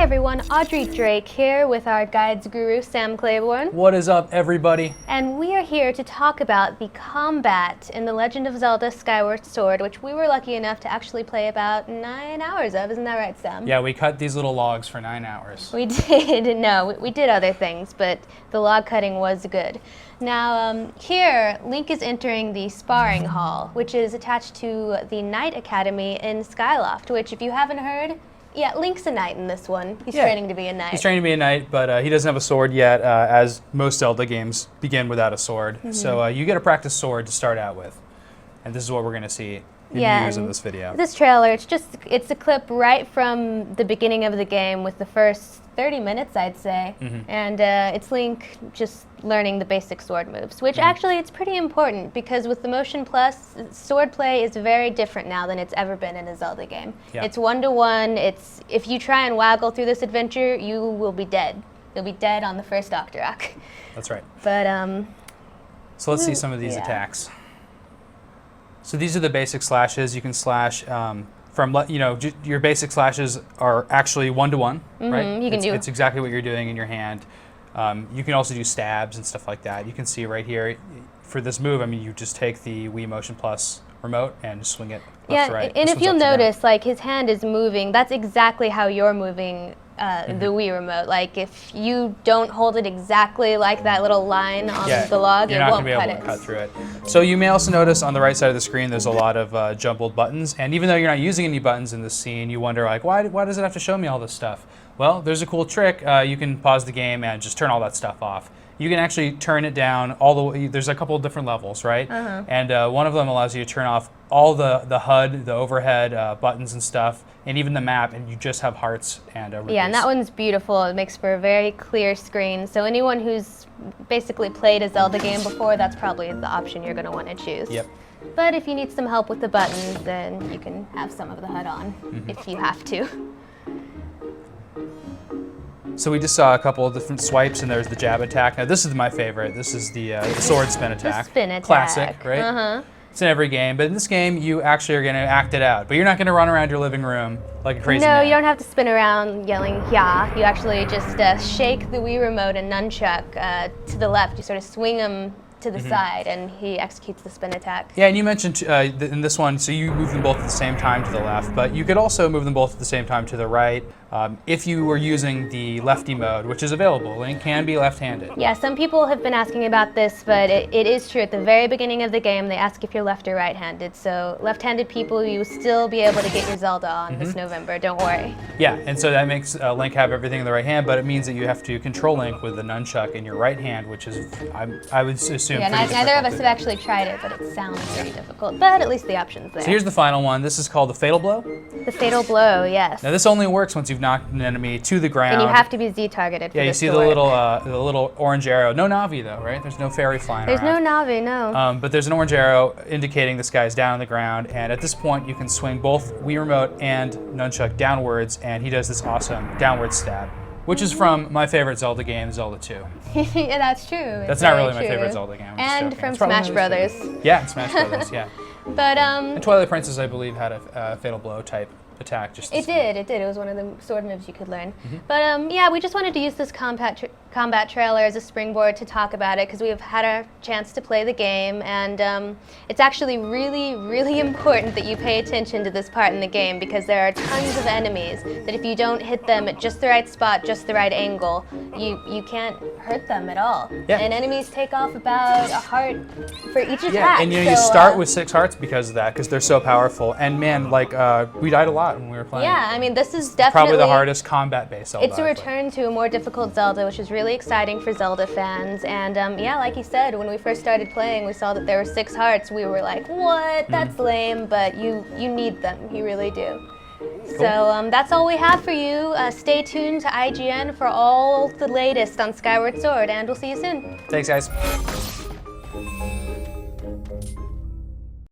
everyone, Audrey Drake here with our guides guru, Sam Claiborne. What is up, everybody? And we are here to talk about the combat in The Legend of Zelda Skyward Sword, which we were lucky enough to actually play about 9 hours of. Isn't that right, Sam? Yeah, we cut these little logs for 9 hours. We did. No, we did other things, but the log cutting was good. Now, here, Link is entering the sparring hall, which is attached to the Knight Academy in Skyloft, which, if you haven't heard, yeah, Link's a knight in this one. He's training to be a knight. He's training to be a knight, but he doesn't have a sword yet, as most Zelda games begin without a sword. Mm-hmm. So you get a practice sword to start out with. And this is what we're going to see in this video. This trailer, it's a clip right from the beginning of the game with the first 30 minutes, I'd say. Mm-hmm. And it's Link just learning the basic sword moves, which actually it's pretty important because with the Motion Plus, sword play is very different now than it's ever been in a Zelda game. Yeah. It's 1-to-1. If you try and waggle through this adventure, you will be dead. You'll be dead on the first Octorok. That's right. But so let's see some of these attacks. So these are the basic slashes. You can slash from, your basic slashes are actually 1-to-1, right? It's exactly what you're doing in your hand. You can also do stabs and stuff like that. You can see right here, for this move, I mean, you just take the Wii Motion Plus remote and just swing it left to right. And if you'll notice, like, his hand is moving. That's exactly how you're moving the Wii remote. Like, if you don't hold it exactly like that little line on the log, it won't cut it. You're not going to be able to cut through it. So you may also notice on the right side of the screen there's a lot of jumbled buttons. And even though you're not using any buttons in this scene, you wonder, like, why does it have to show me all this stuff? Well, there's a cool trick. You can pause the game and just turn all that stuff off. You can actually turn it down all the way. There's a couple of different levels, right? And one of them allows you to turn off all the HUD, the overhead buttons and stuff, and even the map, and you just have hearts and rupees. Yeah, and that one's beautiful. It makes for a very clear screen. So anyone who's basically played a Zelda game before, that's probably the option you're going to want to choose. Yep. But if you need some help with the buttons, then you can have some of the HUD on if you have to. So we just saw a couple of different swipes, and there's the jab attack. Now this is my favorite. This is the sword spin attack. The spin attack. Classic, right? It's in every game, but in this game, you actually are going to act it out. But you're not going to run around your living room like a crazy man. No, you don't have to spin around yelling, yeah. You actually just shake the Wii remote and nunchuck to the left. You sort of swing them to the side, and he executes the spin attack. Yeah, and you mentioned in this one, so you move them both at the same time to the left, but you could also move them both at the same time to the right if you were using the lefty mode, which is available. Link can be left-handed. Yeah, some people have been asking about this, but it is true. At the very beginning of the game, they ask if you're left or right-handed. So left-handed people, you will still be able to get your Zelda on this November. Don't worry. Yeah, and so that makes Link have everything in the right hand, but it means that you have to control Link with the nunchuck in your right hand, which is, I would assume, neither of us have actually tried it, but it sounds pretty difficult. But at least the option's there. So here's the final one. This is called the Fatal Blow. The Fatal Blow, yes. Now this only works once you've knocked an enemy to the ground. And you have to be Z-targeted for you this see to the work. little orange arrow. No Navi though, right? There's no fairy flying around. There's no Navi, no. But there's an orange arrow indicating this guy's down on the ground, and at this point you can swing both Wii Remote and Nunchuck downwards, and he does this awesome downward stab, which is from my favorite Zelda game, Zelda 2. Yeah, that's true. That's not really my favorite Zelda game. And from Smash Brothers. Yeah, and Smash Brothers, yeah. But and Twilight Princess, I believe, had a Fatal Blow type attack. It did. It was one of the sword moves you could learn. But yeah, we just wanted to use this combat trailer as a springboard to talk about it because we've had our chance to play the game, and it's actually really, really important that you pay attention to this part in the game because there are tons of enemies that if you don't hit them at just the right spot, just the right angle, you can't hurt them at all. Yeah. And enemies take off about a heart for each attack. Yeah, and you start with 6 hearts because of that, because they're so powerful. And man, like we died a lot when we were playing. Yeah, I mean, this is definitely probably the hardest combat-based Zelda. It's a return to a more difficult Zelda, which is really exciting for Zelda fans. And yeah, like you said, when we first started playing, we saw that there were 6 hearts. We were like, what? That's lame, but you need them. You really do. Cool. So that's all we have for you. Stay tuned to IGN for all the latest on Skyward Sword, and we'll see you soon. Thanks, guys.